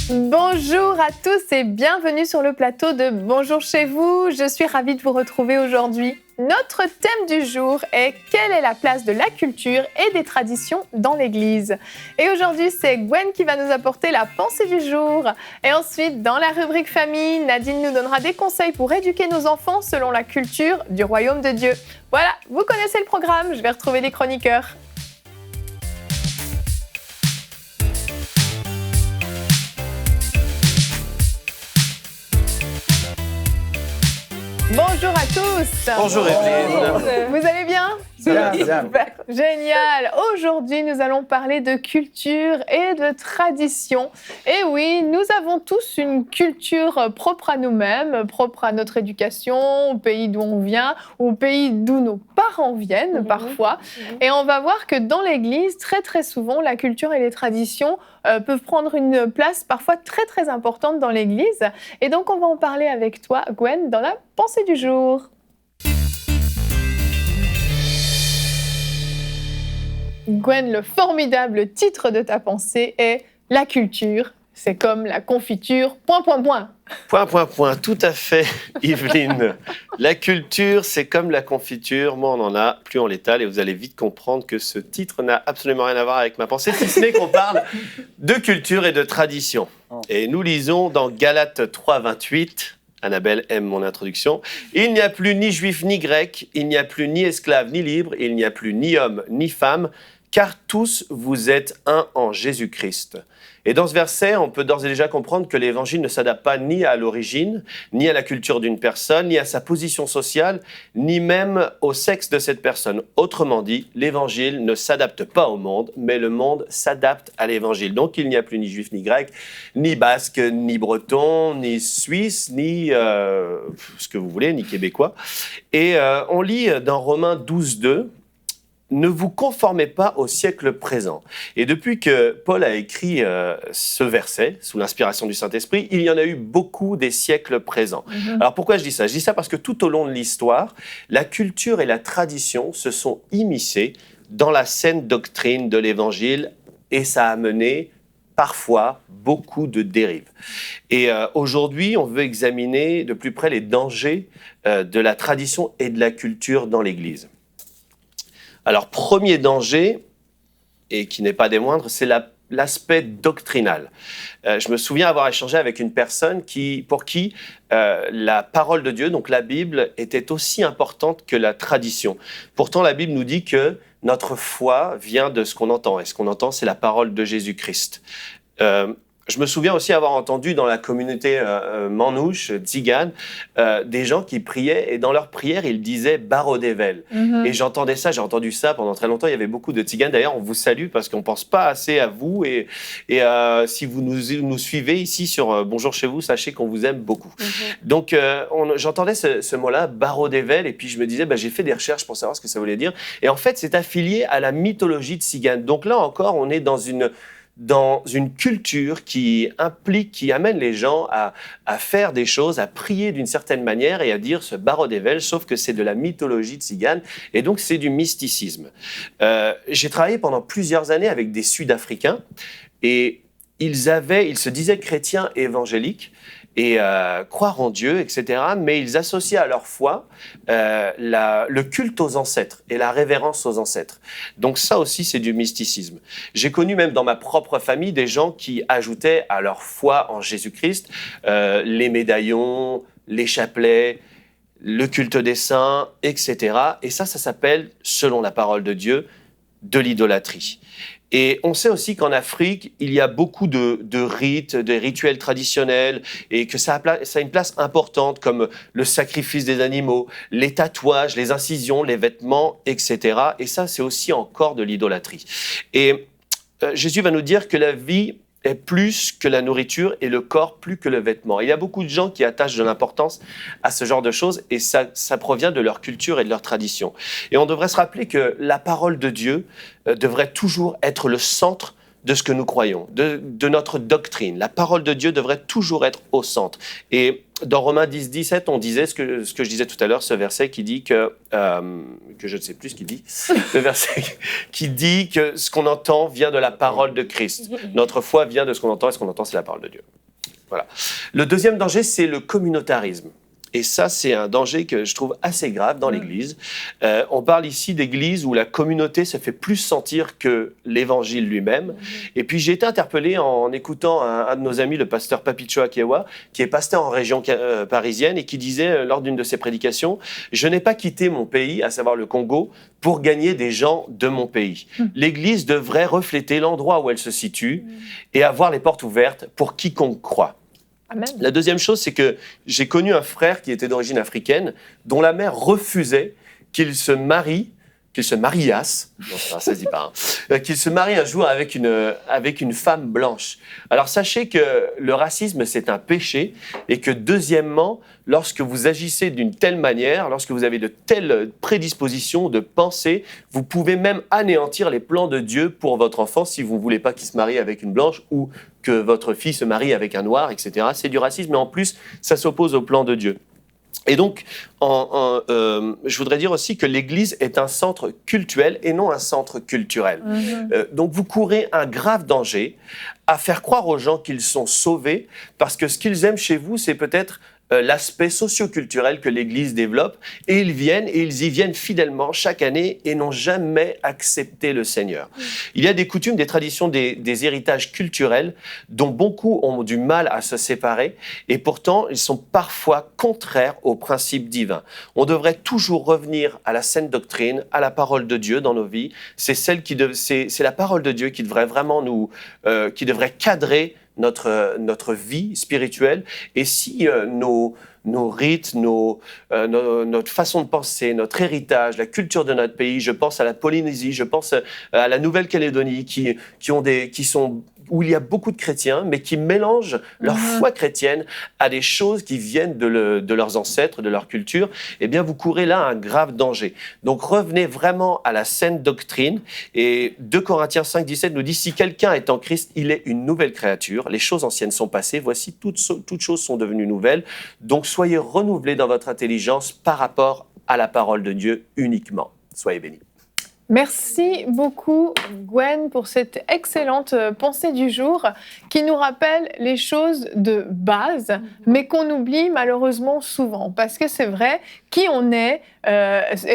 Bonjour à tous et bienvenue sur le plateau de Bonjour chez vous. Je suis ravie de vous retrouver aujourd'hui. Notre thème du jour est « Quelle est la place de la culture et des traditions dans l'Église ?» Et aujourd'hui, c'est Gwen qui va nous apporter la pensée du jour. Et ensuite, dans la rubrique famille, Nadine nous donnera des conseils pour éduquer nos enfants selon la culture du royaume de Dieu. Voilà, vous connaissez le programme, je vais retrouver les chroniqueurs. Bonjour à tous. Bonjour Evelyne. Vous allez bien ? Bien. Génial. Aujourd'hui, nous allons parler de culture et de tradition. Et oui, nous avons tous une culture propre à nous-mêmes, propre à notre éducation, au pays d'où on vient, au pays d'où nos parents viennent parfois. Et on va voir que dans l'Église, très souvent, la culture et les traditions peuvent prendre une place parfois très importante dans l'Église. Et donc, on va en parler avec toi, Gwen, dans la pensée du jour. Gwen, le formidable titre de ta pensée est « La culture, c'est comme la confiture, .. ». Tout à fait, Evelyne. La culture, c'est comme la confiture. Moins on en a, plus on l'étale. Et vous allez vite comprendre que ce titre n'a absolument rien à voir avec ma pensée, si ce n'est qu'on parle de culture et de tradition. Et nous lisons dans Galates 3, 28... Annabelle aime mon introduction. « Il n'y a plus ni juif ni grec, il n'y a plus ni esclave ni libre, il n'y a plus ni homme ni femme, car tous vous êtes un en Jésus-Christ. » Et dans ce verset, on peut d'ores et déjà comprendre que l'évangile ne s'adapte pas ni à l'origine, ni à la culture d'une personne, ni à sa position sociale, ni même au sexe de cette personne. Autrement dit, l'évangile ne s'adapte pas au monde, mais le monde s'adapte à l'évangile. Donc il n'y a plus ni juif ni grec, ni basque, ni breton, ni suisse, ni ce que vous voulez, ni québécois. Et on lit dans Romains 12, 2, ne vous conformez pas au siècle présent. Et depuis que Paul a écrit ce verset, sous l'inspiration du Saint-Esprit, il y en a eu beaucoup des siècles présents. Alors pourquoi je dis ça ? Je dis ça parce que tout au long de l'histoire, la culture et la tradition se sont immiscées dans la saine doctrine de l'Évangile et ça a mené parfois beaucoup de dérives. Et aujourd'hui, on veut examiner de plus près les dangers de la tradition et de la culture dans l'Église. Alors, premier danger, et qui n'est pas des moindres, c'est l'aspect doctrinal. Je me souviens avoir échangé avec une personne pour qui la parole de Dieu, donc la Bible, était aussi importante que la tradition. Pourtant, la Bible nous dit que notre foi vient de ce qu'on entend, et ce qu'on entend, c'est la parole de Jésus-Christ. Je me souviens aussi avoir entendu dans la communauté manouche, tzigane, des gens qui priaient et dans leur prière, ils disaient « Barodevel ». Et j'entendais ça, j'ai entendu ça pendant très longtemps. Il y avait beaucoup de tziganes. D'ailleurs, on vous salue parce qu'on ne pense pas assez à vous. Et si vous nous suivez ici sur Bonjour chez vous, sachez qu'on vous aime beaucoup. Donc, j'entendais ce mot-là, « Barodevel », et puis je me disais, j'ai fait des recherches pour savoir ce que ça voulait dire. Et en fait, c'est affilié à la mythologie tzigane. Donc là encore, on est dans une culture qui amène les gens à faire des choses, à prier d'une certaine manière et à dire ce Barodevel, sauf que c'est de la mythologie tzigane et donc c'est du mysticisme. J'ai travaillé pendant plusieurs années avec des Sud-Africains et ils se disaient chrétiens évangéliques et croire en Dieu, etc. Mais ils associaient à leur foi le culte aux ancêtres et la révérence aux ancêtres. Donc ça aussi, c'est du mysticisme. J'ai connu même dans ma propre famille des gens qui ajoutaient à leur foi en Jésus-Christ les médaillons, les chapelets, le culte des saints, etc. Et ça s'appelle, selon la parole de Dieu, de l'idolâtrie. Et on sait aussi qu'en Afrique, il y a beaucoup de rites, de rituels traditionnels, et que ça a une place importante, comme le sacrifice des animaux, les tatouages, les incisions, les vêtements, etc. Et ça, c'est aussi encore de l'idolâtrie. Et Jésus va nous dire que la vie est plus que la nourriture et le corps plus que le vêtement. Il y a beaucoup de gens qui attachent de l'importance à ce genre de choses et ça provient de leur culture et de leur tradition. Et on devrait se rappeler que la parole de Dieu devrait toujours être le centre de ce que nous croyons, de notre doctrine. La parole de Dieu devrait toujours être au centre. Et dans Romains 10, 17, on disait ce que je disais tout à l'heure, ce verset qui dit que je ne sais plus ce qu'il dit, le verset qui dit que ce qu'on entend vient de la parole de Christ. Notre foi vient de ce qu'on entend, et ce qu'on entend, c'est la parole de Dieu. Voilà. Le deuxième danger, c'est le communautarisme. Et ça, c'est un danger que je trouve assez grave dans l'Église. On parle ici d'Église où la communauté se fait plus sentir que l'Évangile lui-même. Et puis, j'ai été interpellé en écoutant un de nos amis, le pasteur Papicho Akewa, qui est pasteur en région parisienne et qui disait lors d'une de ses prédications, « Je n'ai pas quitté mon pays, à savoir le Congo, pour gagner des gens de mon pays. L'Église devrait refléter l'endroit où elle se situe et avoir les portes ouvertes pour quiconque croit. » Amen. La deuxième chose, c'est que j'ai connu un frère qui était d'origine africaine, dont la mère refusait qu'il se mariasse, non, ça se dit pas, qu'il se marie un jour avec une femme blanche. Alors sachez que le racisme, c'est un péché, et que deuxièmement, lorsque vous agissez d'une telle manière, lorsque vous avez de telles prédispositions de pensée, vous pouvez même anéantir les plans de Dieu pour votre enfant si vous ne voulez pas qu'il se marie avec une blanche ou que votre fille se marie avec un noir, etc. C'est du racisme, mais en plus, ça s'oppose au plan de Dieu. Et donc, je voudrais dire aussi que l'Église est un centre cultuel et non un centre culturel. Donc, vous courez un grave danger à faire croire aux gens qu'ils sont sauvés parce que ce qu'ils aiment chez vous, c'est peut-être l'aspect socio-culturel que l'Église développe, et ils y viennent fidèlement chaque année et n'ont jamais accepté le Seigneur. Il y a des coutumes, des traditions, des héritages culturels dont beaucoup ont du mal à se séparer, et pourtant ils sont parfois contraires aux principes divins. On devrait toujours revenir à la saine doctrine, à la parole de Dieu dans nos vies. C'est la parole de Dieu qui devrait vraiment qui devrait cadrer notre vie spirituelle. Et si nos rites, notre façon de penser, notre héritage, la culture de notre pays, je pense à la Polynésie, je pense à la Nouvelle-Calédonie, où il y a beaucoup de chrétiens, mais qui mélangent leur foi chrétienne à des choses qui viennent de leurs ancêtres, de leur culture, eh bien, vous courez là un grave danger. Donc, revenez vraiment à la saine doctrine. Et 2 Corinthiens 5, 17 nous dit « Si quelqu'un est en Christ, il est une nouvelle créature. Les choses anciennes sont passées. Voici, toutes choses sont devenues nouvelles. Donc, soyez renouvelés dans votre intelligence par rapport à la parole de Dieu uniquement. » Soyez bénis. Merci beaucoup, Gwen, pour cette excellente pensée du jour qui nous rappelle les choses de base, mais qu'on oublie malheureusement souvent. Parce que c'est vrai, qui on est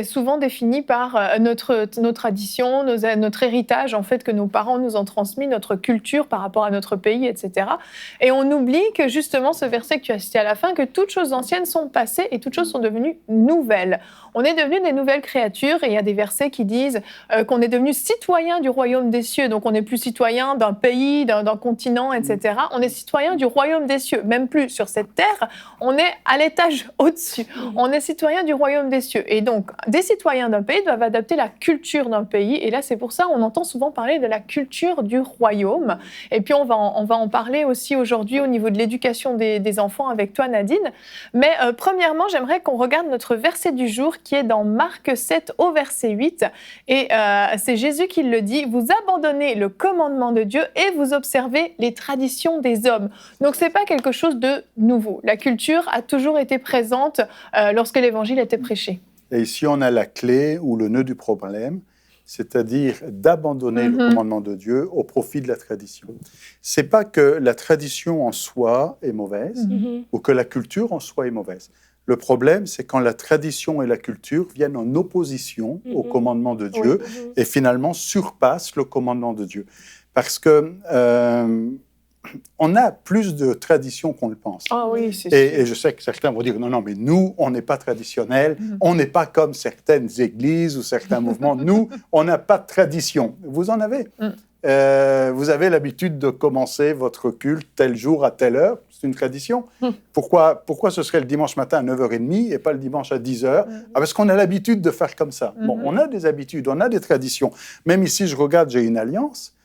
souvent défini par notre tradition, notre héritage, en fait, que nos parents nous ont transmis, notre culture par rapport à notre pays, etc. Et on oublie que justement, ce verset que tu as cité à la fin, que toutes choses anciennes sont passées et toutes choses sont devenues nouvelles. On est devenus des nouvelles créatures, et il y a des versets qui disent qu'on est devenu citoyen du royaume des cieux. Donc, on n'est plus citoyen d'un pays, d'un continent, etc. On est citoyen du royaume des cieux. Même plus sur cette terre, on est à l'étage au-dessus. On est citoyen du royaume des cieux. Et donc, des citoyens d'un pays doivent adapter la culture d'un pays. Et là, c'est pour ça qu'on entend souvent parler de la culture du royaume. Et puis, on va en parler aussi aujourd'hui au niveau de l'éducation des enfants avec toi, Nadine. Mais premièrement, j'aimerais qu'on regarde notre verset du jour qui est dans Marc 7 au verset 8. Et c'est Jésus qui le dit, « Vous abandonnez le commandement de Dieu et vous observez les traditions des hommes. » Donc, ce n'est pas quelque chose de nouveau. La culture a toujours été présente lorsque l'Évangile était prêché. Et ici, on a la clé ou le nœud du problème, c'est-à-dire d'abandonner le commandement de Dieu au profit de la tradition. Ce n'est pas que la tradition en soi est mauvaise ou que la culture en soi est mauvaise. Le problème, c'est quand la tradition et la culture viennent en opposition au commandement de Dieu et finalement surpassent le commandement de Dieu. Parce que on a plus de traditions qu'on le pense. Ah oui, c'est sûr. Et je sais que certains vont dire, non, mais nous, on n'est pas traditionnels, on n'est pas comme certaines églises ou certains mouvements. Nous, on n'a pas de tradition. Vous en avez. Vous avez l'habitude de commencer votre culte tel jour à telle heure, c'est une tradition. Pourquoi ce serait le dimanche matin à 9h30 et pas le dimanche à 10h? Parce qu'on a l'habitude de faire comme ça. Bon, on a des habitudes, on a des traditions. Même ici, je regarde, j'ai une alliance.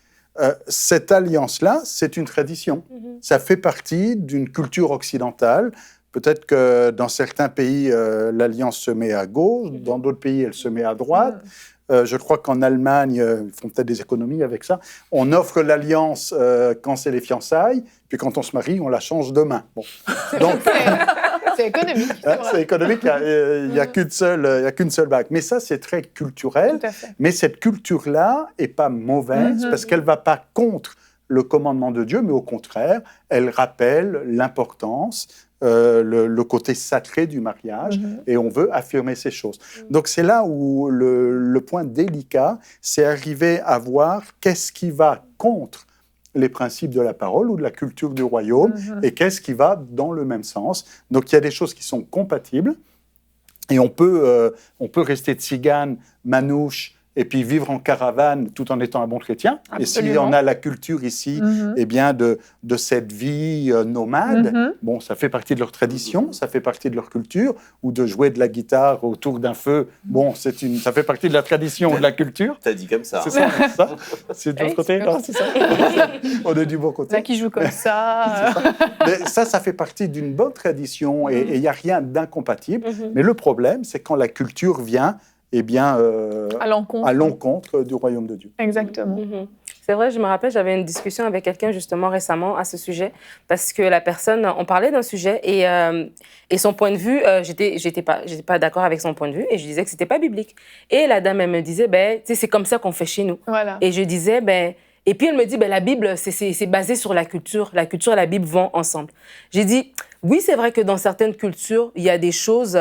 Cette alliance-là, c'est une tradition. Ça fait partie d'une culture occidentale. Peut-être que dans certains pays, l'alliance se met à gauche, dans d'autres pays, elle se met à droite. Je crois qu'en Allemagne, ils font peut-être des économies avec ça. On offre l'alliance quand c'est les fiançailles, puis quand on se marie, on la change demain. Bon. Donc, c'est économique. C'est économique, il n'y a qu'une seule bague. Mais ça, c'est très culturel. Tout à fait. Mais cette culture-là n'est pas mauvaise parce qu'elle ne va pas contre le commandement de Dieu, mais au contraire, elle rappelle l'importance, le côté sacré du mariage, et on veut affirmer ces choses. Donc c'est là où le point délicat, c'est arriver à voir qu'est-ce qui va contre les principes de la parole ou de la culture du royaume, et qu'est-ce qui va dans le même sens. Donc il y a des choses qui sont compatibles, et on peut rester tzigane, manouche, et puis vivre en caravane tout en étant un bon chrétien. Absolument. Et si on a la culture ici, eh bien de cette vie nomade, bon, ça fait partie de leur tradition, ça fait partie de leur culture, ou de jouer de la guitare autour d'un feu, bon, ça fait partie de la tradition ou de la culture. T'as dit comme ça. C'est ça, c'est de l'autre côté, non, c'est ça. On est du bon côté. Là qui joue comme ça. Mais ça fait partie d'une bonne tradition, et il n'y a rien d'incompatible. Mais le problème, c'est quand la culture vient, eh bien, à l'encontre du royaume de Dieu. Exactement. C'est vrai, je me rappelle, j'avais une discussion avec quelqu'un justement récemment à ce sujet, parce que la personne, on parlait d'un sujet et son point de vue, j'étais pas d'accord avec son point de vue, et je disais que c'était pas biblique. Et la dame, elle me disait, ben, tu sais, c'est comme ça qu'on fait chez nous. Voilà. Et je disais, ben, et puis elle me dit, ben, la Bible, c'est basé sur la culture. La culture et la Bible vont ensemble. J'ai dit, oui, c'est vrai que dans certaines cultures, il y a des choses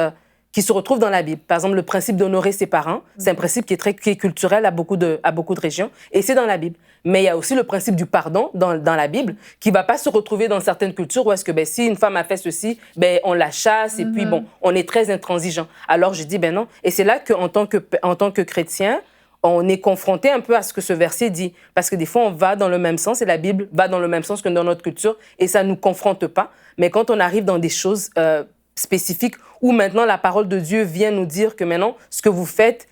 qui se retrouvent dans la Bible. Par exemple, le principe d'honorer ses parents, c'est un principe qui est culturel à beaucoup de régions, et c'est dans la Bible. Mais il y a aussi le principe du pardon dans la Bible, qui ne va pas se retrouver dans certaines cultures où est-ce que ben, si une femme a fait ceci, ben, on la chasse, et puis bon, on est très intransigeant. Alors je dis, ben non. Et c'est là qu'en tant que chrétien, on est confronté un peu à ce que ce verset dit. Parce que des fois, on va dans le même sens, et la Bible va dans le même sens que dans notre culture, et ça ne nous confronte pas. Mais quand on arrive dans des choses spécifiques, où maintenant la parole de Dieu vient nous dire que maintenant, ce que vous faites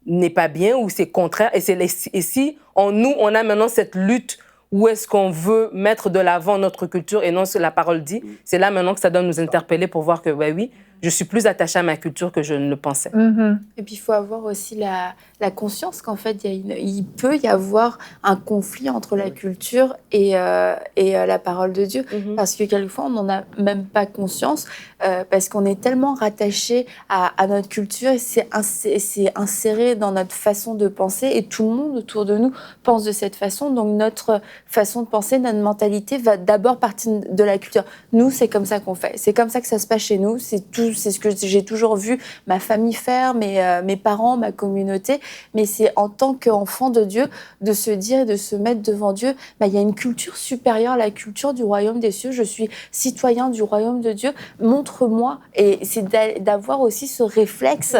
n'est pas bien, ou c'est contraire. Et si on a maintenant cette lutte où est-ce qu'on veut mettre de l'avant notre culture et non ce que la parole dit, c'est là maintenant que ça doit nous interpeller pour voir que, ben oui, je suis plus attachée à ma culture que je ne le pensais. Et puis, il faut avoir aussi la conscience qu'en fait, il peut y avoir un conflit entre la culture et la parole de Dieu. Parce que quelquefois, on n'en a même pas conscience, parce qu'on est tellement rattaché à notre culture, et c'est inséré dans notre façon de penser, et tout le monde autour de nous pense de cette façon. Donc, notre façon de penser, notre mentalité va d'abord partir de la culture. Nous, c'est comme ça qu'on fait. C'est comme ça que ça se passe chez nous. C'est ce que j'ai toujours vu ma famille faire, mes parents, ma communauté. Mais c'est en tant qu'enfant de Dieu de se dire et de se mettre devant Dieu, il y a une culture supérieure à la culture du royaume des cieux. Je suis citoyen du royaume de Dieu. Montre-moi. Et c'est d'avoir aussi ce réflexe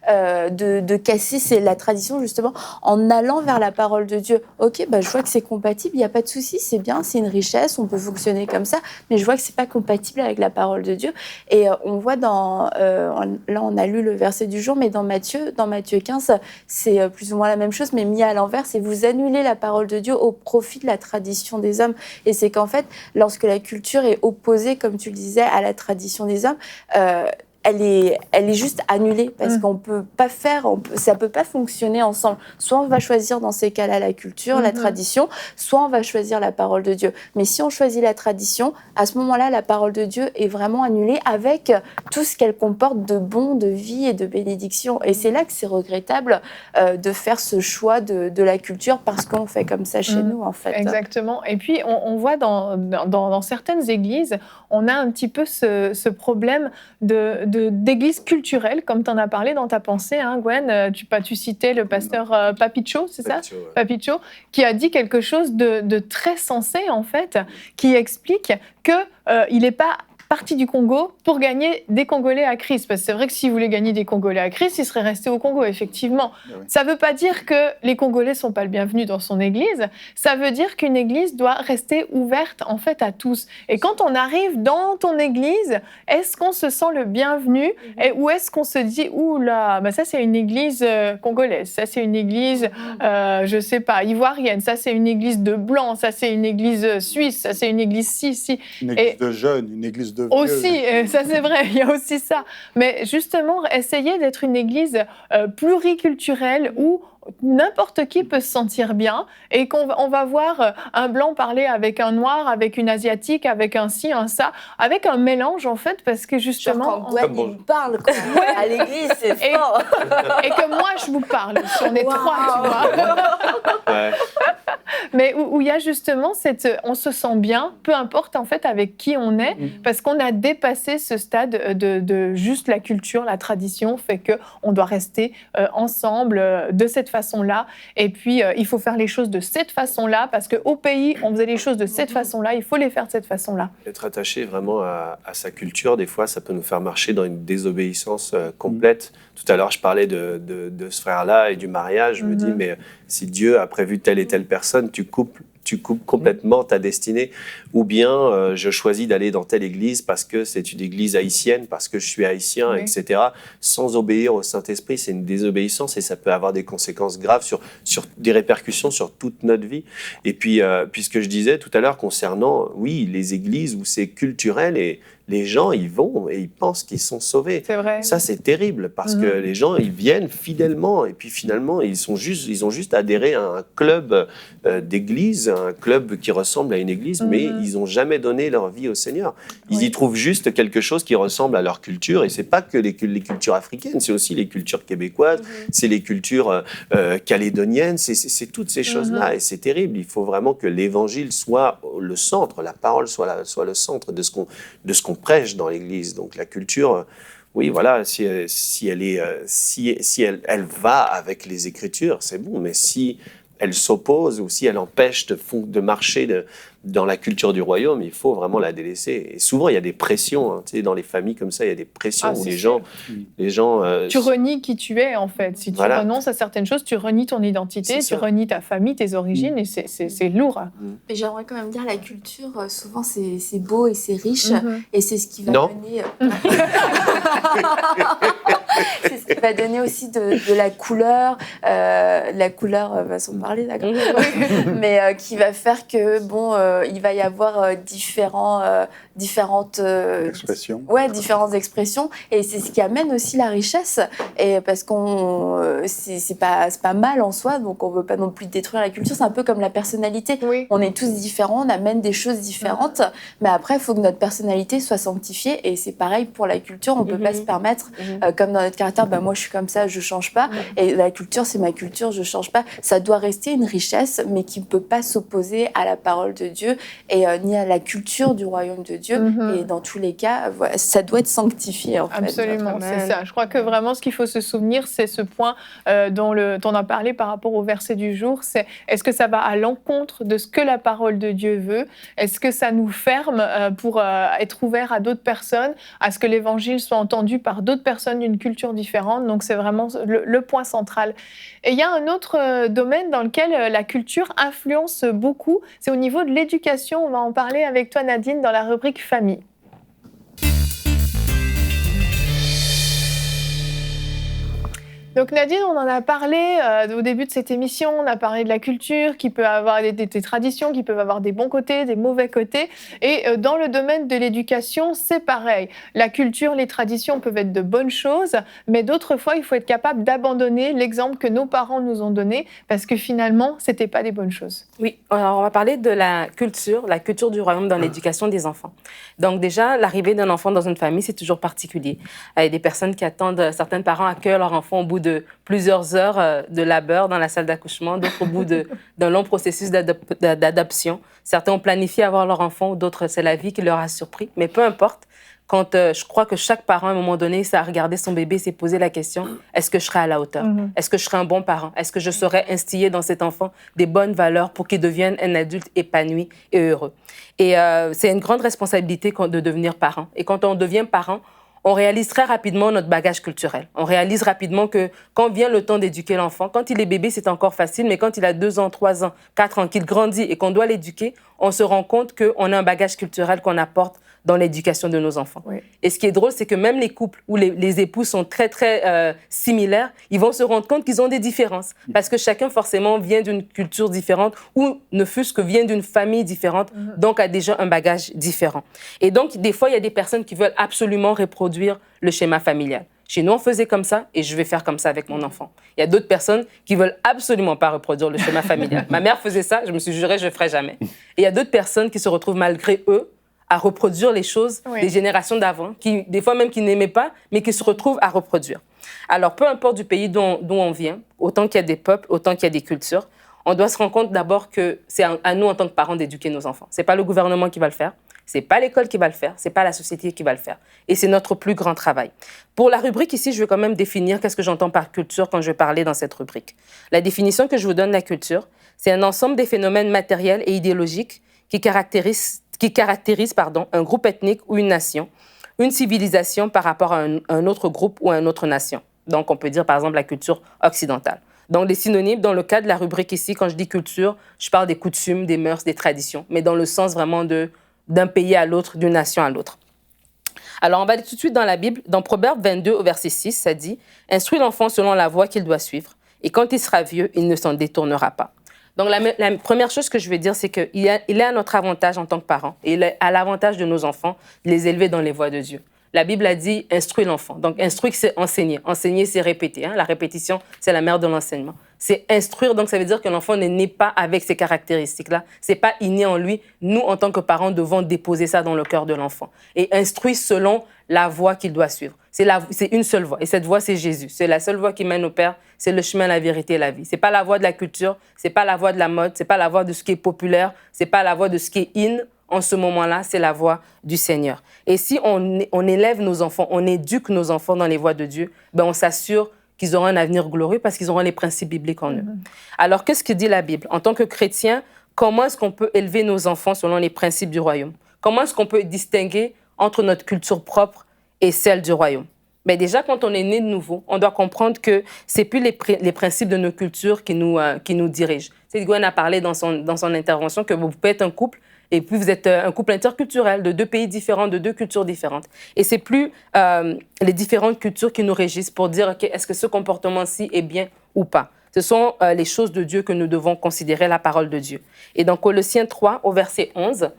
de casser la tradition, justement, en allant vers la parole de Dieu. Ok, je vois que c'est compatible, il n'y a pas de souci, c'est bien, c'est une richesse, on peut fonctionner comme ça, mais je vois que c'est pas compatible avec la parole de Dieu. Et on voit là on a lu le verset du jour, mais dans Matthieu 15, c'est plus ou moins la même chose, mais mis à l'envers, c'est vous annulez la parole de Dieu au profit de la tradition des hommes. Et c'est qu'en fait, lorsque la culture est opposée, comme tu le disais, à la tradition des hommes, elle est juste annulée, parce qu'on peut pas ça peut pas fonctionner ensemble. Soit on va choisir dans ces cas-là la culture, la tradition, soit on va choisir la parole de Dieu. Mais si on choisit la tradition, à ce moment-là, la parole de Dieu est vraiment annulée, avec tout ce qu'elle comporte de bon, de vie et de bénédiction. Et c'est là que c'est regrettable de faire ce choix de la culture, parce qu'on fait comme ça chez nous, en fait. Exactement. Et puis, on voit dans certaines églises, on a un petit peu ce problème d'église culturelle, comme tu en as parlé dans ta pensée, hein, Gwen. Tu citais le pasteur Papicho, c'est ça? Ouais. Papicho, qui a dit quelque chose de très sensé, en fait, qui explique qu'il n'est pas parti du Congo pour gagner des Congolais à Christ. Parce que c'est vrai que s'il voulait gagner des Congolais à Christ, il serait resté au Congo, effectivement. Oui. Ça ne veut pas dire que les Congolais ne sont pas le bienvenu dans son église. Ça veut dire qu'une église doit rester ouverte, en fait, à tous. Et quand on arrive dans ton église, est-ce qu'on se sent le bienvenu ou est-ce qu'on se dit, oula, ça c'est une église congolaise, ça c'est une église, je sais pas, ivoirienne, ça c'est une église de blancs, ça c'est une église suisse, ça c'est une église ci. Une église de jeunes, une église de vieux. Aussi, ça c'est vrai, il y a aussi ça. Mais justement, essayer d'être une église pluriculturelle où n'importe qui peut se sentir bien et qu'on va voir un blanc parler avec un noir, avec une asiatique, avec un ci, un ça, avec un mélange en fait, parce que justement... Genre quand Gwen, il nous parle quoi. À l'église, c'est fort. Et que moi, je vous parle, si on est trois, tu vois. Ouais. Mais où il y a justement on se sent bien, peu importe en fait avec qui on est, parce qu'on a dépassé ce stade de juste la culture, la tradition fait que on doit rester ensemble de cette façon-là. Et puis il faut faire les choses de cette façon-là, parce qu'au pays on faisait les choses de cette façon-là, il faut les faire de cette façon-là. Être attaché vraiment à sa culture, des fois, ça peut nous faire marcher dans une désobéissance complète. Tout à l'heure, je parlais de ce frère-là et du mariage. Je me dis, mais si Dieu a prévu telle et telle personne, tu coupes complètement ta destinée. Ou bien, je choisis d'aller dans telle église parce que c'est une église haïtienne, parce que je suis haïtien, etc. Sans obéir au Saint-Esprit, c'est une désobéissance et ça peut avoir des conséquences graves sur des répercussions sur toute notre vie. Et puis, puisque je disais tout à l'heure concernant, oui, les églises où c'est culturel et les gens, ils vont et ils pensent qu'ils sont sauvés. C'est vrai. Ça, c'est terrible parce que les gens, ils viennent fidèlement et puis finalement, ils ont juste adhéré à un club d'église, un club qui ressemble à une église, mais ils n'ont jamais donné leur vie au Seigneur. Ils y trouvent juste quelque chose qui ressemble à leur culture et c'est pas que les cultures africaines, c'est aussi les cultures québécoises, c'est les cultures calédoniennes, c'est toutes ces choses-là et c'est terrible. Il faut vraiment que l'évangile soit le centre, la parole soit le centre de ce qu'on prêche dans l'Église. Donc la culture, oui, voilà, si elle va avec les Écritures, c'est bon, mais si elle s'oppose ou si elle empêche de marcher dans la culture du royaume, il faut vraiment la délaisser. Et souvent, il y a des pressions, hein, tu sais, dans les familles comme ça, il y a des pressions où les gens tu renies qui tu es, en fait. Si tu renonces à certaines choses, tu renies ton identité, tu renies ta famille, tes origines, et c'est lourd. Mais j'aimerais quand même dire, la culture, souvent, c'est beau et c'est riche, et c'est ce qui va donner... c'est ce qui va donner aussi de la couleur. La couleur va s'en parler, d'accord. Mais qui va faire que, il va y avoir différentes expressions. Différentes expressions. Et c'est ce qui amène aussi la richesse. Et parce c'est pas mal en soi, donc on veut pas non plus détruire la culture. C'est un peu comme la personnalité. Oui. On est tous différents, on amène des choses différentes. Mais après, il faut que notre personnalité soit sanctifiée. Et c'est pareil pour la culture. On peut pas se permettre, comme dans notre caractère, moi je suis comme ça, je change pas. Et la culture, c'est ma culture, je change pas. Ça doit rester une richesse, mais qui ne peut pas s'opposer à la parole de Dieu et ni à la culture du royaume de Dieu. Et dans tous les cas, ça doit être sanctifié. En fait. Absolument, c'est ça. Je crois que vraiment, ce qu'il faut se souvenir, c'est ce point dont on a parlé par rapport au verset du jour, c'est est-ce que ça va à l'encontre de ce que la parole de Dieu veut? Est-ce que ça nous ferme pour être ouvert à d'autres personnes, à ce que l'évangile soit entendu par d'autres personnes d'une culture différente? Donc, c'est vraiment le point central. Et il y a un autre domaine dans lequel la culture influence beaucoup, c'est au niveau de l'éducation. On va en parler avec toi, Nadine, dans la rubrique famille. Donc Nadine, on en a parlé au début de cette émission, on a parlé de la culture qui peut avoir des traditions, qui peuvent avoir des bons côtés, des mauvais côtés. Et dans le domaine de l'éducation, c'est pareil. La culture, les traditions peuvent être de bonnes choses, mais d'autres fois, il faut être capable d'abandonner l'exemple que nos parents nous ont donné parce que finalement, c'était pas des bonnes choses. Oui, alors on va parler de la culture du royaume dans l'éducation des enfants. Donc déjà, l'arrivée d'un enfant dans une famille, c'est toujours particulier. Il y a des personnes qui attendent, certains parents accueillent leur enfant au bout de plusieurs heures de labeur dans la salle d'accouchement, d'autres au bout d'un long processus d'adoption. Certains ont planifié avoir leur enfant, d'autres, c'est la vie qui leur a surpris. Mais peu importe, quand je crois que chaque parent, à un moment donné, ça a regardé son bébé, s'est posé la question, est-ce que je serai à la hauteur? Est-ce que je serai un bon parent? Est-ce que je saurai instiller dans cet enfant des bonnes valeurs pour qu'il devienne un adulte épanoui et heureux? Et c'est une grande responsabilité de devenir parent. Et quand on devient parent, on réalise très rapidement notre bagage culturel. On réalise rapidement que quand vient le temps d'éduquer l'enfant, quand il est bébé, c'est encore facile, mais quand il a 2 ans, 3 ans, 4 ans, qu'il grandit et qu'on doit l'éduquer, on se rend compte qu'on a un bagage culturel qu'on apporte dans l'éducation de nos enfants. Oui. Et ce qui est drôle, c'est que même les couples où les époux sont très, très similaires, ils vont se rendre compte qu'ils ont des différences. Parce que chacun, forcément, vient d'une culture différente ou ne fût-ce que vient d'une famille différente, donc a déjà un bagage différent. Et donc, des fois, il y a des personnes qui veulent absolument reproduire le schéma familial. Chez nous, on faisait comme ça et je vais faire comme ça avec mon enfant. Il y a d'autres personnes qui veulent absolument pas reproduire le schéma familial. Ma mère faisait ça, je me suis jurée, je ne ferai jamais. Et il y a d'autres personnes qui se retrouvent malgré eux à reproduire les choses des générations d'avant, qui des fois même qui n'aimaient pas, mais qui se retrouvent à reproduire. Alors, peu importe du pays d'où on vient, autant qu'il y a des peuples, autant qu'il y a des cultures, on doit se rendre compte d'abord que c'est à nous, en tant que parents, d'éduquer nos enfants. Ce n'est pas le gouvernement qui va le faire, ce n'est pas l'école qui va le faire, ce n'est pas la société qui va le faire. Et c'est notre plus grand travail. Pour la rubrique ici, je vais quand même définir qu'est-ce que j'entends par culture quand je vais parler dans cette rubrique. La définition que je vous donne de la culture, c'est un ensemble des phénomènes matériels et idéologiques qui caractérisent un groupe ethnique ou une nation, une civilisation par rapport à un autre groupe ou à une autre nation. Donc, on peut dire, par exemple, la culture occidentale. Donc, les synonymes, dans le cas de la rubrique ici, quand je dis culture, je parle des coutumes, des mœurs, des traditions, mais dans le sens vraiment d'un pays à l'autre, d'une nation à l'autre. Alors, on va aller tout de suite dans la Bible. Dans Proverbe 22, au verset 6, ça dit « Instruis l'enfant selon la voie qu'il doit suivre, et quand il sera vieux, il ne s'en détournera pas. » Donc, la première chose que je veux dire, c'est qu'il est à notre avantage en tant que parents, et il est à l'avantage de nos enfants de les élever dans les voies de Dieu. La Bible a dit « instruis l'enfant ». Donc, instruire, c'est enseigner. Enseigner, c'est répéter. La répétition, c'est la mère de l'enseignement. C'est instruire, donc ça veut dire que l'enfant n'est né pas avec ces caractéristiques-là. Ce n'est pas inné en lui. Nous, en tant que parents, devons déposer ça dans le cœur de l'enfant. Et instruire selon la voie qu'il doit suivre. C'est une seule voie. Et cette voie, c'est Jésus. C'est la seule voie qui mène au Père. C'est le chemin, la vérité et la vie. Ce n'est pas la voie de la culture. Ce n'est pas la voie de la mode. Ce n'est pas la voie de ce qui est populaire. Ce n'est pas la voie de ce qui est in. En ce moment-là, c'est la voie du Seigneur. Et si on élève nos enfants, on éduque nos enfants dans les voies de Dieu, on s'assure qu'ils auront un avenir glorieux parce qu'ils auront les principes bibliques en eux. Alors, qu'est-ce que dit la Bible? En tant que chrétien, comment est-ce qu'on peut élever nos enfants selon les principes du royaume? Comment est-ce qu'on peut distinguer entre notre culture propre et celle du royaume? Déjà, quand on est né de nouveau, on doit comprendre que ce n'est plus les principes de nos cultures qui nous dirigent. Gwen a parlé dans son intervention que vous pouvez être un couple et puis vous êtes un couple interculturel de 2 pays différents, de 2 cultures différentes. Et ce n'est plus les différentes cultures qui nous régissent pour dire okay, est-ce que ce comportement-ci est bien ou pas. Ce sont les choses de Dieu que nous devons considérer, la parole de Dieu. Et dans Colossiens 3, au verset 11,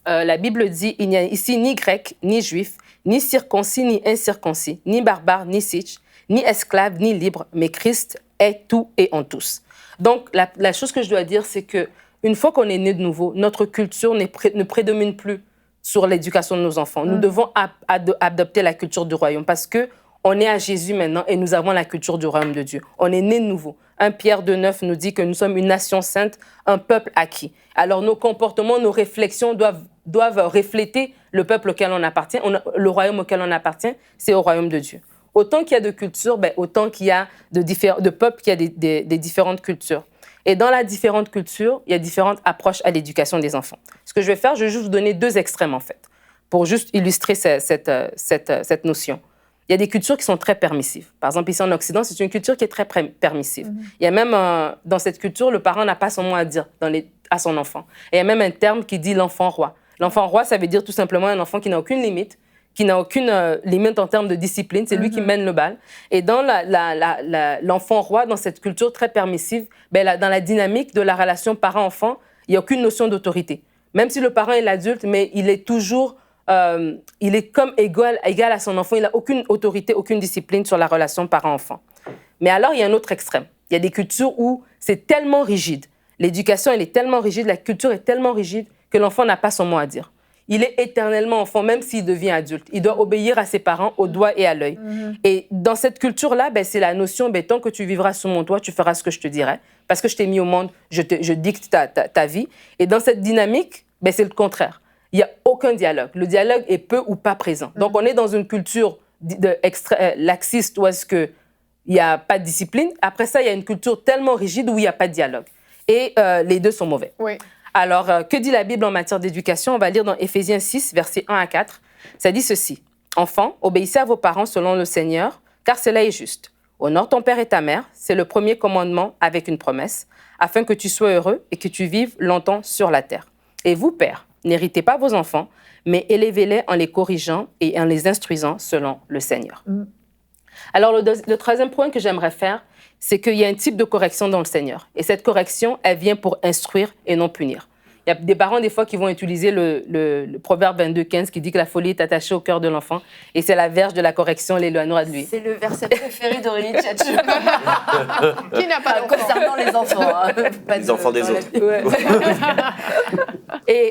la Bible dit « Il n'y a ici ni grec, ni juif, ni circoncis, ni incirconcis, ni barbare, ni sitch, ni esclave, ni libre, mais Christ est tout et en tous. » Donc, la chose que je dois dire, c'est que une fois qu'on est né de nouveau, notre culture ne prédomine plus sur l'éducation de nos enfants. Nous devons adopter la culture du royaume parce qu'on est à Jésus maintenant et nous avons la culture du royaume de Dieu. On est né de nouveau. 1 Pierre 2,9 nous dit que nous sommes une nation sainte, un peuple acquis. Alors nos comportements, nos réflexions doivent refléter le peuple auquel on appartient, le royaume auquel on appartient, c'est au royaume de Dieu. Autant qu'il y a de cultures, autant qu'il y a de peuples, qu'il y a des différentes cultures. Et dans la différente culture, il y a différentes approches à l'éducation des enfants. Ce que je vais faire, je vais juste vous donner 2 extrêmes, en fait, pour juste illustrer cette notion. Il y a des cultures qui sont très permissives. Par exemple, ici en Occident, c'est une culture qui est très permissive. Il y a même, dans cette culture, le parent n'a pas son mot à dire à son enfant. Et il y a même un terme qui dit l'enfant roi. L'enfant roi, ça veut dire tout simplement un enfant qui n'a aucune limite, limite en termes de discipline, c'est lui qui mène le bal. Et dans l'enfant roi, dans cette culture très permissive, dans la dynamique de la relation parent-enfant, il n'y a aucune notion d'autorité. Même si le parent est l'adulte, mais il est toujours, il est comme égal à son enfant, il n'a aucune autorité, aucune discipline sur la relation parent-enfant. Mais alors, il y a un autre extrême. Il y a des cultures où c'est tellement rigide, l'éducation elle est tellement rigide, la culture est tellement rigide que l'enfant n'a pas son mot à dire. Il est éternellement enfant, même s'il devient adulte. Il doit obéir à ses parents au doigt et à l'œil. Et dans cette culture-là, c'est la notion, tant que tu vivras sous mon toit, tu feras ce que je te dirai. Parce que je t'ai mis au monde, je dicte ta vie. Et dans cette dynamique, c'est le contraire. Il n'y a aucun dialogue. Le dialogue est peu ou pas présent. Donc, on est dans une culture laxiste où est-ce qu'il n'y a pas de discipline. Après ça, il y a une culture tellement rigide où il n'y a pas de dialogue. Et les 2 sont mauvais. Oui. Alors, que dit la Bible en matière d'éducation? On va lire dans Éphésiens 6, versets 1 à 4. Ça dit ceci. « Enfants, obéissez à vos parents selon le Seigneur, car cela est juste. Honore ton père et ta mère, c'est le premier commandement avec une promesse, afin que tu sois heureux et que tu vives longtemps sur la terre. Et vous, pères, n'héritez pas vos enfants, mais élevez-les en les corrigeant et en les instruisant selon le Seigneur. » Alors, le 3e point que j'aimerais faire, c'est qu'il y a un type de correction dans le Seigneur. Et cette correction, elle vient pour instruire et non punir. Il y a des parents, des fois, qui vont utiliser le proverbe 22:15 qui dit que la folie est attachée au cœur de l'enfant et c'est la verge de la correction l'éloignera de lui. C'est le verset préféré d'Aurélie Tchatchou. Qui n'a pas d'enfant? Concernant les enfants. Hein. Pas Les enfants des dans la autres. Bible. Ouais.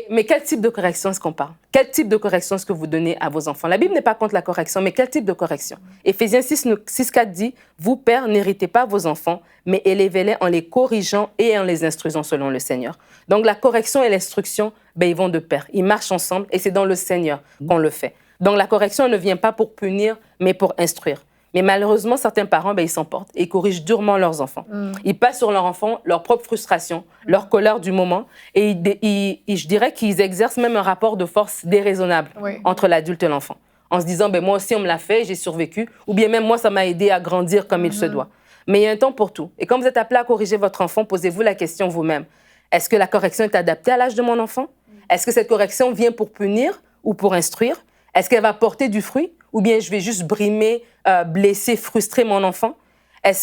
Mais quel type de correction est-ce qu'on parle? Quel type de correction est-ce que vous donnez à vos enfants? La Bible n'est pas contre la correction, mais quel type de correction? Éphésiens 6:4 dit « Vous, pères, n'héritez pas vos enfants, mais élevez-les en les corrigeant et en les instruisant selon le Seigneur. » Donc la correction et l'instruction, ils vont de pair. Ils marchent ensemble et c'est dans le Seigneur qu'on le fait. Donc la correction ne vient pas pour punir, mais pour instruire. Mais malheureusement, certains parents, ils s'emportent et corrigent durement leurs enfants. Ils passent sur leur enfant leur propre frustration, leur colère du moment, et je dirais qu'ils exercent même un rapport de force déraisonnable entre l'adulte et l'enfant, en se disant, moi aussi, on me l'a fait, j'ai survécu, ou bien même moi, ça m'a aidé à grandir comme il se doit. Mais il y a un temps pour tout. Et quand vous êtes appelé à corriger votre enfant, posez-vous la question vous-même. Est-ce que la correction est adaptée à l'âge de mon enfant? Est-ce que cette correction vient pour punir ou pour instruire? Est-ce qu'elle va porter du fruit? Ou bien je vais juste brimer, blesser, frustrer mon enfant?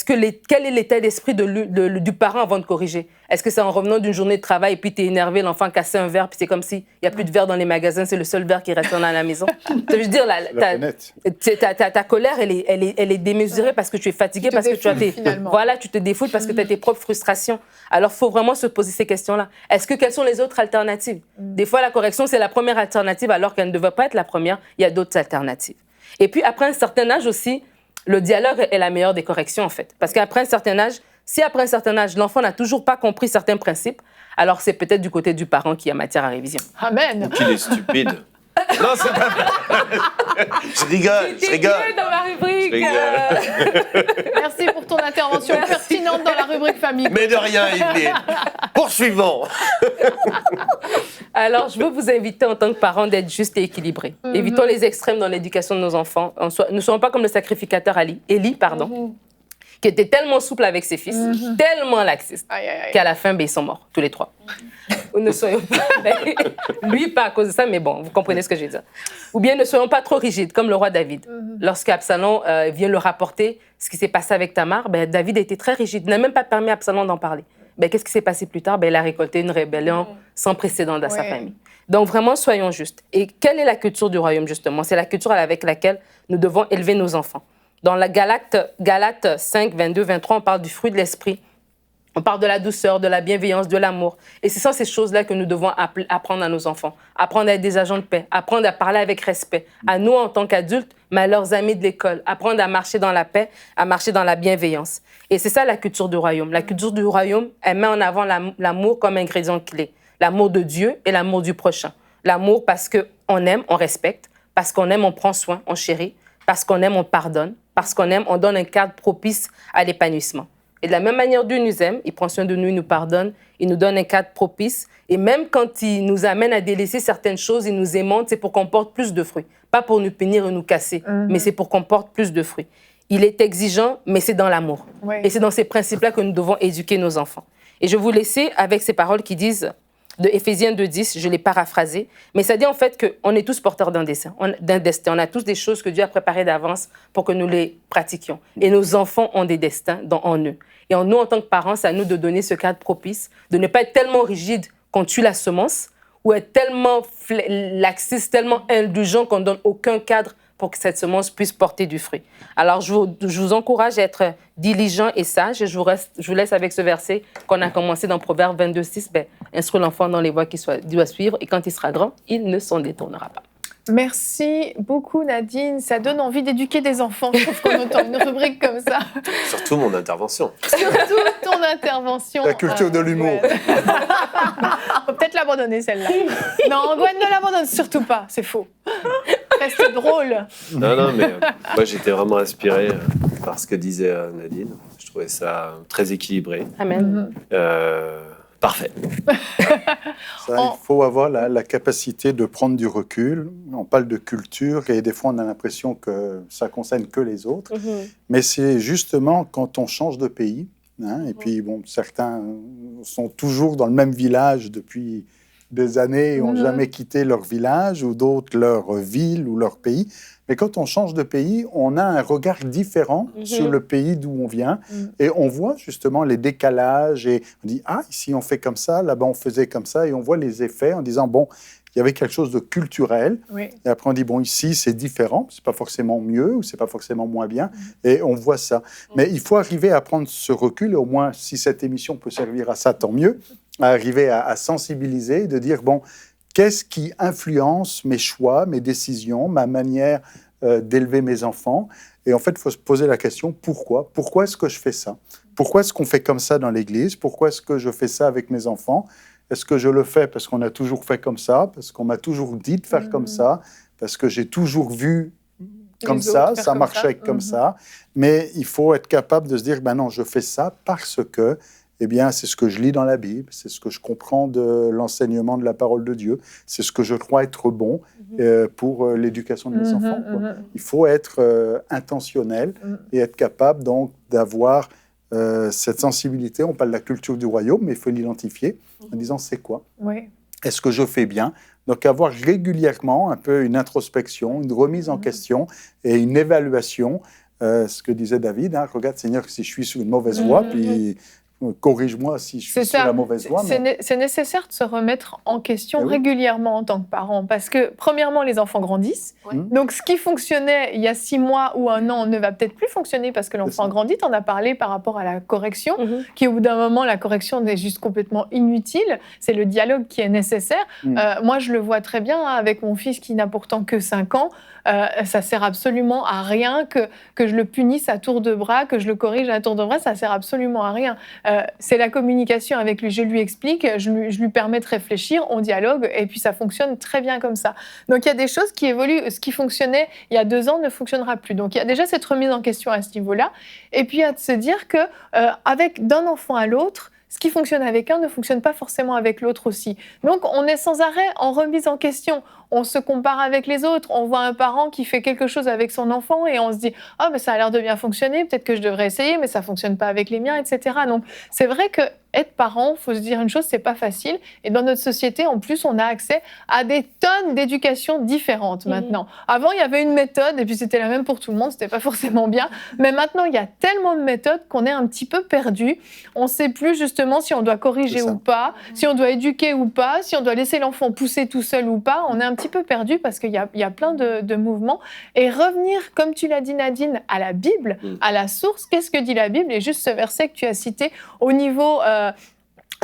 Quel est l'état d'esprit du parent avant de corriger? Est-ce que c'est en revenant d'une journée de travail et puis tu es énervé, l'enfant a cassé un verre, puis c'est comme s'il n'y a plus de verre dans les magasins, c'est le seul verre qui reste dans la maison? Je veux dire, ta colère, elle est démesurée parce que tu es fatigué, parce que tu as tu te défoules parce que tu as tes propres frustrations. Alors, il faut vraiment se poser ces questions-là. Quelles sont les autres alternatives? Des fois, la correction, c'est la première alternative alors qu'elle ne devrait pas être la première. Il y a d'autres alternatives. Et puis, après un certain âge aussi, le dialogue est la meilleure des corrections, en fait. Parce qu'après un certain âge, si après un certain âge, l'enfant n'a toujours pas compris certains principes, alors c'est peut-être du côté du parent qui a matière à révision. Amen. Qu'il est stupide. Non, c'est pas vrai. Je rigole. Dans ma rubrique. Merci pour ton intervention pertinente dans la rubrique famille. Mais de rien, Yveline. Poursuivons. Alors, je veux vous inviter en tant que parents d'être justes et équilibrés. Évitons les extrêmes dans l'éducation de nos enfants. Ne soyons pas comme le sacrificateur Élie, qui était tellement souple avec ses fils, tellement laxiste, qu'à la fin, ils sont morts, tous les trois. Ou ne soyons pas... lui, pas à cause de ça, mais bon, vous comprenez ce que je veux dire. Ou bien ne soyons pas trop rigides, comme le roi David. Lorsqu'Absalom vient le rapporter ce qui s'est passé avec Tamar, David a été très rigide. Il n'a même pas permis à Absalom d'en parler. Qu'est-ce qui s'est passé plus tard? Il a récolté une rébellion sans précédent dans sa famille. Donc vraiment, soyons justes. Et quelle est la culture du royaume, justement? C'est la culture avec laquelle nous devons élever nos enfants. Dans la Galates 5, 22, 23, on parle du fruit de l'esprit. On parle de la douceur, de la bienveillance, de l'amour. Et c'est ça, ces choses-là que nous devons apprendre à nos enfants. Apprendre à être des agents de paix, apprendre à parler avec respect, à nous en tant qu'adultes, mais à leurs amis de l'école. Apprendre à marcher dans la paix, à marcher dans la bienveillance. Et c'est ça la culture du royaume. La culture du royaume, elle met en avant l'amour comme ingrédient clé. L'amour de Dieu et l'amour du prochain. L'amour parce qu'on aime, on respecte. Parce qu'on aime, on prend soin, on chérit. Parce qu'on aime, on pardonne. Parce qu'on aime, on donne un cadre propice à l'épanouissement. Et de la même manière, Dieu nous aime, il prend soin de nous, il nous pardonne, il nous donne un cadre propice. Et même quand il nous amène à délaisser certaines choses, il nous aimante, c'est pour qu'on porte plus de fruits. Pas pour nous punir et nous casser, mais c'est pour qu'on porte plus de fruits. Il est exigeant, mais c'est dans l'amour. Et c'est dans ces principes-là que nous devons éduquer nos enfants. Et je vais vous laisser avec ces paroles qui disent, de Éphésiens 2:10, je l'ai paraphrasé, mais ça dit en fait qu'on est tous porteurs d'un destin. On a tous des choses que Dieu a préparées d'avance pour que nous les pratiquions. Et nos enfants ont des destins en eux. Et nous, en tant que parents, c'est à nous de donner ce cadre propice, de ne pas être tellement rigide qu'on tue la semence, ou être tellement laxiste, tellement indulgent qu'on ne donne aucun cadre pour que cette semence puisse porter du fruit. Alors, je vous encourage à être diligent et sage. Et je vous laisse avec ce verset qu'on a commencé dans Proverbe 22:6. Instruis l'enfant dans les voies qu'il doit suivre, et quand il sera grand, il ne s'en détournera pas. Merci beaucoup, Nadine. Ça donne envie d'éduquer des enfants. Je trouve qu'on entend une rubrique comme ça. Surtout mon intervention. Surtout ton intervention. La culture de l'humour. Faut peut-être l'abandonner, celle-là. Non, Gwen, ne l'abandonne surtout pas. C'est faux. Reste drôle. Non, mais moi, j'étais vraiment inspiré par ce que disait Nadine. Je trouvais ça très équilibré. Amen. Parfait. Il faut avoir la capacité de prendre du recul. On parle de culture et des fois on a l'impression que ça concerne que les autres. Mais c'est justement quand on change de pays, et puis certains sont toujours dans le même village depuis des années et n'ont jamais quitté leur village ou d'autres leur ville ou leur pays. Mais quand on change de pays, on a un regard différent sur le pays d'où on vient. Et on voit justement les décalages. Et on dit, ah, ici on fait comme ça, là-bas on faisait comme ça. Et on voit les effets en disant, bon, il y avait quelque chose de culturel. Oui. Et après on dit, bon, ici c'est différent. C'est pas forcément mieux ou c'est pas forcément moins bien. Et on voit ça. Mais il faut arriver à prendre ce recul. Et au moins, si cette émission peut servir à ça, tant mieux. À arriver à sensibiliser, de dire, bon, qu'est-ce qui influence mes choix, mes décisions, ma manière d'élever mes enfants? Et en fait, il faut se poser la question, pourquoi? Pourquoi est-ce que je fais ça? Pourquoi est-ce qu'on fait comme ça dans l'Église? Pourquoi est-ce que je fais ça avec mes enfants? Est-ce que je le fais parce qu'on a toujours fait comme ça? Parce qu'on m'a toujours dit de faire comme ça? Parce que j'ai toujours vu comme ça, ça marchait comme ça? Mais il faut être capable de se dire, ben non, je fais ça parce que eh bien, c'est ce que je lis dans la Bible, c'est ce que je comprends de l'enseignement de la parole de Dieu, c'est ce que je crois être bon pour l'éducation de mes enfants. Quoi. Il faut être intentionnel et être capable donc d'avoir cette sensibilité. On parle de la culture du royaume, mais il faut l'identifier en disant c'est quoi? Est-ce que je fais bien? Donc avoir régulièrement un peu une introspection, une remise en question et une évaluation. Ce que disait David, hein, regarde Seigneur si je suis sur une mauvaise voie, puis corrige-moi si je suis sur la mauvaise voie. C'est nécessaire de se remettre en question régulièrement en tant que parent, parce que premièrement, les enfants grandissent. Donc ce qui fonctionnait il y a 6 mois ou 1 an ne va peut-être plus fonctionner parce que l'enfant grandit. Tu en as parlé par rapport à la correction, qui au bout d'un moment, la correction est juste complètement inutile. C'est le dialogue qui est nécessaire. Moi, je le vois très bien avec mon fils qui n'a pourtant que 5 ans. Ça sert absolument à rien que je le punisse à tour de bras, que je le corrige à tour de bras, ça sert absolument à rien. C'est la communication avec lui. Je lui explique, je lui permets de réfléchir, on dialogue, et puis ça fonctionne très bien comme ça. Donc il y a des choses qui évoluent. Ce qui fonctionnait il y a 2 ans ne fonctionnera plus. Donc il y a déjà cette remise en question à ce niveau-là. Et puis à se dire que avec d'un enfant à l'autre, ce qui fonctionne avec un ne fonctionne pas forcément avec l'autre aussi. Donc on est sans arrêt en remise en question. On se compare avec les autres. On voit un parent qui fait quelque chose avec son enfant et on se dit « Ah, mais ça a l'air de bien fonctionner, peut-être que je devrais essayer, mais ça ne fonctionne pas avec les miens, etc. » Donc c'est vrai que être parent, il faut se dire une chose, c'est pas facile. Et dans notre société, en plus, on a accès à des tonnes d'éducation différentes maintenant. Avant, il y avait une méthode et puis c'était la même pour tout le monde, c'était pas forcément bien. Mais maintenant, il y a tellement de méthodes qu'on est un petit peu perdu. On sait plus justement si on doit corriger ou pas, si on doit éduquer ou pas, si on doit laisser l'enfant pousser tout seul ou pas. On est un petit peu perdu parce qu'il y a plein de mouvements. Et revenir, comme tu l'as dit Nadine, à la Bible, à la source, qu'est-ce que dit la Bible? Et juste ce verset que tu as cité au niveau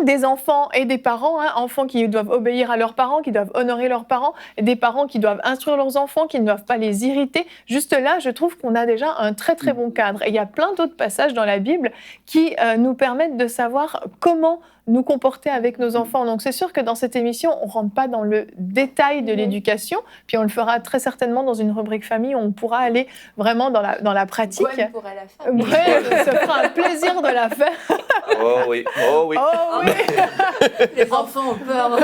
des enfants et des parents, enfants qui doivent obéir à leurs parents, qui doivent honorer leurs parents, et des parents qui doivent instruire leurs enfants, qui ne doivent pas les irriter. Juste là, je trouve qu'on a déjà un très très bon cadre. Et il y a plein d'autres passages dans la Bible qui nous permettent de savoir comment nous comporter avec nos enfants. Donc c'est sûr que dans cette émission, on ne rentre pas dans le détail de l'éducation, puis on le fera très certainement dans une rubrique famille où on pourra aller vraiment dans la pratique. Gwen pourra la faire. Gwen, ça fera un plaisir de la faire. Oh oui, oh oui. Oh oui. Les enfants ont peur.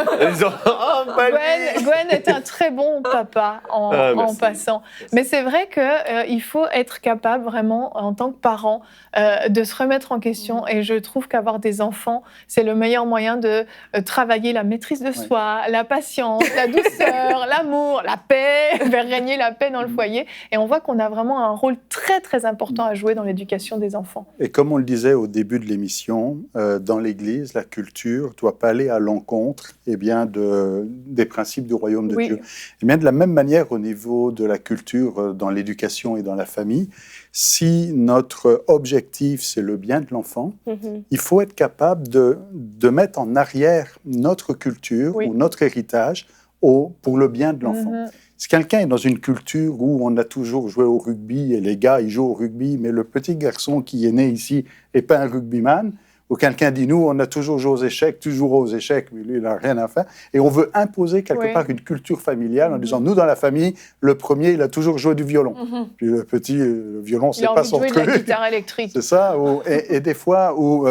Gwen est un très bon papa en passant. Mais c'est vrai qu'il faut être capable vraiment, en tant que parent, de se remettre en question. Et je trouve qu'avoir des enfants, c'est le meilleur moyen de travailler la maîtrise de soi, la patience, la douceur, l'amour, la paix, faire régner la paix dans le foyer. Et on voit qu'on a vraiment un rôle très, très important à jouer dans l'éducation des enfants. Et comme on le disait au début de l'émission, dans l'Église, la culture ne doit pas aller à l'encontre des principes du royaume de Dieu. Et bien de la même manière, au niveau de la culture, dans l'éducation et dans la famille, si notre objectif, c'est le bien de l'enfant, il faut être capable de mettre en arrière notre culture ou notre héritage pour le bien de l'enfant. Si quelqu'un est dans une culture où on a toujours joué au rugby et les gars, ils jouent au rugby, mais le petit garçon qui est né ici n'est pas un rugbyman, ou quelqu'un dit, nous, on a toujours joué aux échecs, mais lui, il n'a rien à faire. Et on veut imposer quelque part une culture familiale en disant, nous, dans la famille, le premier, il a toujours joué du violon. Puis le petit, le violon, c'est pas son truc. Il a envie de jouer de la guitare électrique. C'est ça. Et des fois, où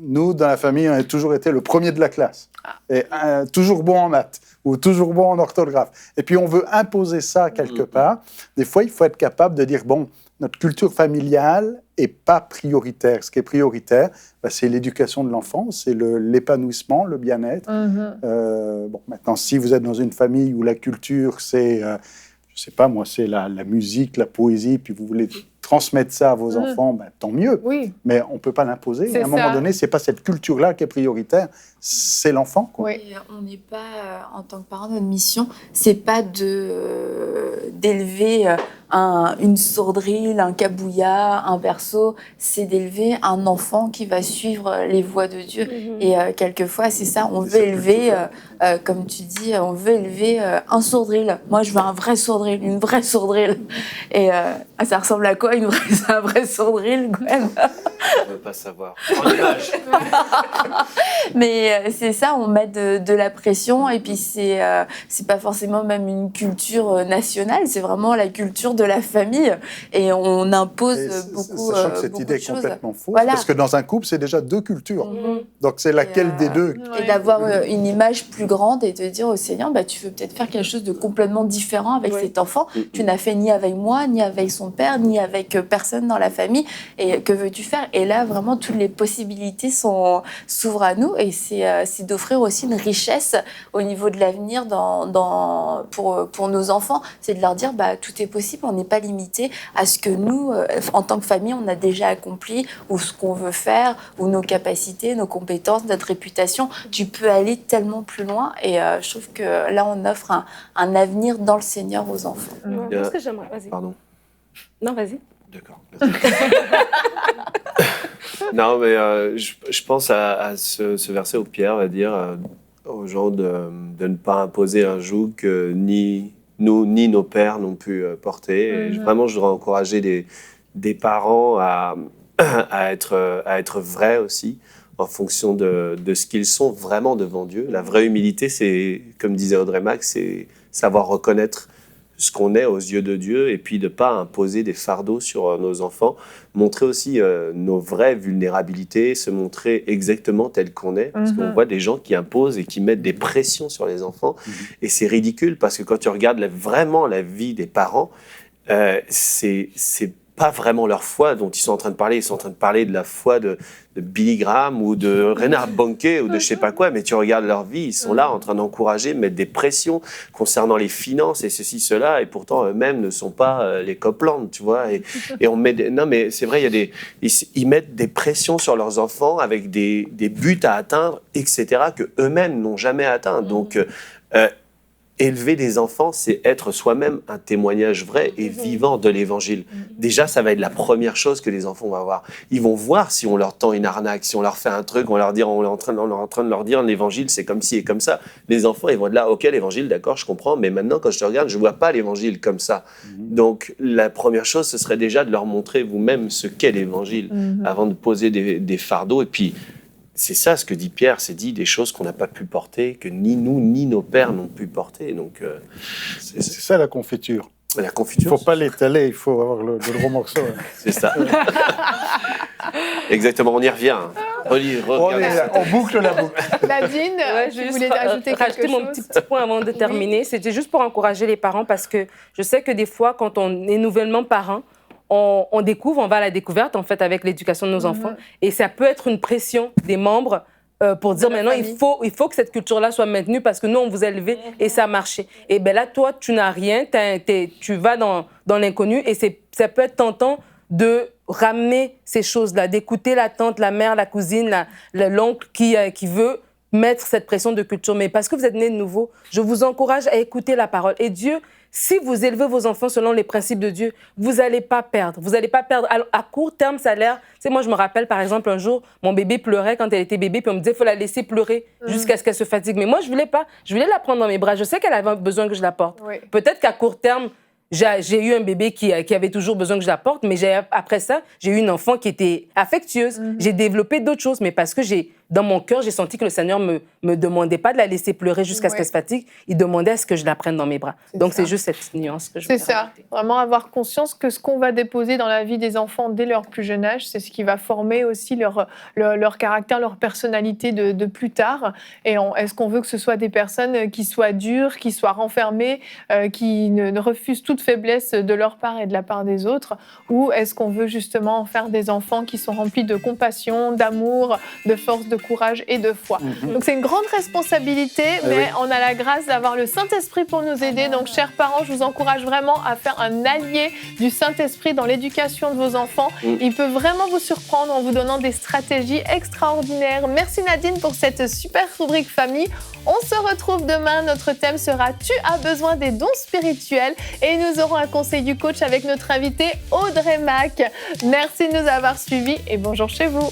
nous, dans la famille, on a toujours été le premier de la classe. Et, toujours bon en maths ou toujours bon en orthographe. Et puis on veut imposer ça quelque part. Des fois, il faut être capable de dire, bon, notre culture familiale n'est pas prioritaire. Ce qui est prioritaire, c'est l'éducation de l'enfant, c'est l'épanouissement, le bien-être. Bon, maintenant, si vous êtes dans une famille où la culture, c'est, je ne sais pas moi, c'est la musique, la poésie, puis vous voulez transmettre ça à vos enfants, tant mieux. Oui. Mais on ne peut pas l'imposer. À un moment ça. donné, ce n'est pas cette culture-là qui est prioritaire, c'est l'enfant, quoi. Oui. Et on n'est pas, en tant que parent, notre mission, c'est pas d'élever une sourdrille, un kabouya, un berceau, c'est d'élever un enfant qui va suivre les voies de Dieu. Et quelquefois, c'est ça, on veut élever, comme tu dis, on veut élever un sourdrille. Moi, je veux un vrai sourdrille, une vraie sourdrille. Et ça ressemble à quoi, un vrai sourdrille, quand même? On ne veut pas savoir. En image. Mais c'est ça, on met de la pression et puis c'est pas forcément même une culture nationale, c'est vraiment la culture de la famille et on impose beaucoup Sachant que cette beaucoup idée de est choses. complètement fausse, Voilà. parce que dans un couple, c'est déjà deux cultures. Donc c'est laquelle des deux? Et d'avoir une image plus grande et de dire au Seigneur, tu veux peut-être faire quelque chose de complètement différent avec cet enfant. Tu n'as fait ni avec moi, ni avec son père, ni avec personne dans la famille. Et que veux-tu faire? Et là, vraiment, toutes les possibilités s'ouvrent à nous. Et c'est d'offrir aussi une richesse au niveau de l'avenir pour nos enfants. C'est de leur dire, tout est possible, on n'est pas limité à ce que nous, en tant que famille, on a déjà accompli, ou ce qu'on veut faire, ou nos capacités, nos compétences, notre réputation. Tu peux aller tellement plus loin. Et je trouve que là, on offre un avenir dans le Seigneur aux enfants. Qu'est-ce que j'aimerais? Vas-y. Pardon. Non, vas-y. D'accord. Non, mais je pense à ce verset où Pierre va dire aux gens de ne pas imposer un joug que ni nous, ni nos pères n'ont pu porter. Et vraiment, je voudrais encourager des parents à être vrais aussi, en fonction de ce qu'ils sont vraiment devant Dieu. La vraie humilité, c'est, comme disait Audrey Max, c'est savoir reconnaître ce qu'on est aux yeux de Dieu et puis de ne pas imposer des fardeaux sur nos enfants. Montrer aussi nos vraies vulnérabilités, se montrer exactement tel qu'on est. Parce qu'on voit des gens qui imposent et qui mettent des pressions sur les enfants. Et c'est ridicule parce que quand tu regardes vraiment la vie des parents, c'est pas vraiment leur foi dont ils sont en train de parler. Ils sont en train de parler de la foi de Billy Graham ou de Reinhard Bonnke ou de je sais pas quoi, mais tu regardes leur vie, ils sont là en train d'encourager, mettre des pressions concernant les finances et ceci, cela, et pourtant eux-mêmes ne sont pas les Copland, tu vois. Et on met non, mais c'est vrai, ils mettent des pressions sur leurs enfants avec des buts à atteindre, etc., que eux-mêmes n'ont jamais atteint. Donc, élever des enfants, c'est être soi-même un témoignage vrai et vivant de l'Évangile. Déjà, ça va être la première chose que les enfants vont avoir. Ils vont voir si on leur tend une arnaque, si on leur fait un truc, on est en train de leur dire l'Évangile, c'est comme ci et comme ça. Les enfants, ils vont être là, ok, l'Évangile, d'accord, je comprends, mais maintenant, quand je te regarde, je ne vois pas l'Évangile comme ça. Donc, la première chose, ce serait déjà de leur montrer vous-même ce qu'est l'Évangile, avant de poser des fardeaux. Et puis, c'est ça ce que dit Pierre, c'est dit des choses qu'on n'a pas pu porter, que ni nous, ni nos pères n'ont pu porter. Donc, c'est ça la confiture. La confiture. Il ne faut pas l'étaler, il faut avoir le gros morceau. C'est ça. Exactement, on y revient. On boucle la boucle. Nadine, tu voulais ajouter quelque chose? Mon petit point avant de terminer. C'était juste pour encourager les parents parce que je sais que des fois, quand on est nouvellement parent, on découvre, on va à la découverte en fait avec l'éducation de nos enfants et ça peut être une pression des membres pour dire maintenant il faut que cette culture-là soit maintenue parce que nous on vous a élevé et ça a marché. Et bien là toi tu n'as rien, tu vas dans l'inconnu et ça peut être tentant de ramener ces choses-là, d'écouter la tante, la mère, la cousine, l'oncle qui veut mettre cette pression de culture. Mais parce que vous êtes né de nouveau, je vous encourage à écouter la parole. Et Dieu, si vous élevez vos enfants selon les principes de Dieu, vous n'allez pas perdre. Vous n'allez pas perdre. À court terme, ça a l'air... Tu sais, moi, je me rappelle, par exemple, un jour, mon bébé pleurait quand elle était bébé, puis on me disait, il faut la laisser pleurer jusqu'à ce qu'elle se fatigue. Mais moi, je voulais pas. Je voulais la prendre dans mes bras. Je sais qu'elle avait besoin que je la porte. Oui. Peut-être qu'à court terme, j'ai eu un bébé qui avait toujours besoin que je la porte, mais après ça, j'ai eu une enfant qui était affectueuse. J'ai développé d'autres choses, mais parce que j'ai dans mon cœur, j'ai senti que le Seigneur me demandait pas de la laisser pleurer jusqu'à ce qu'elle se fatigue. Il demandait à ce que je la prenne dans mes bras. Donc, c'est juste cette nuance que je voulais rajouter. Vraiment avoir conscience que ce qu'on va déposer dans la vie des enfants dès leur plus jeune âge, c'est ce qui va former aussi leur caractère, leur personnalité de plus tard. Et est-ce qu'on veut que ce soit des personnes qui soient dures, qui soient renfermées, qui ne refusent toute faiblesse de leur part et de la part des autres, ou est-ce qu'on veut justement en faire des enfants qui sont remplis de compassion, d'amour, de force, de courage et de foi. Donc c'est une grande responsabilité, mais on a la grâce d'avoir le Saint-Esprit pour nous aider. Donc chers parents, je vous encourage vraiment à faire un allié du Saint-Esprit dans l'éducation de vos enfants. Il peut vraiment vous surprendre en vous donnant des stratégies extraordinaires. Merci Nadine pour cette super rubrique famille. On se retrouve demain. Notre thème sera « Tu as besoin des dons spirituels » et nous aurons un conseil du coach avec notre invité Audrey Mac. Merci de nous avoir suivis et bonjour chez vous.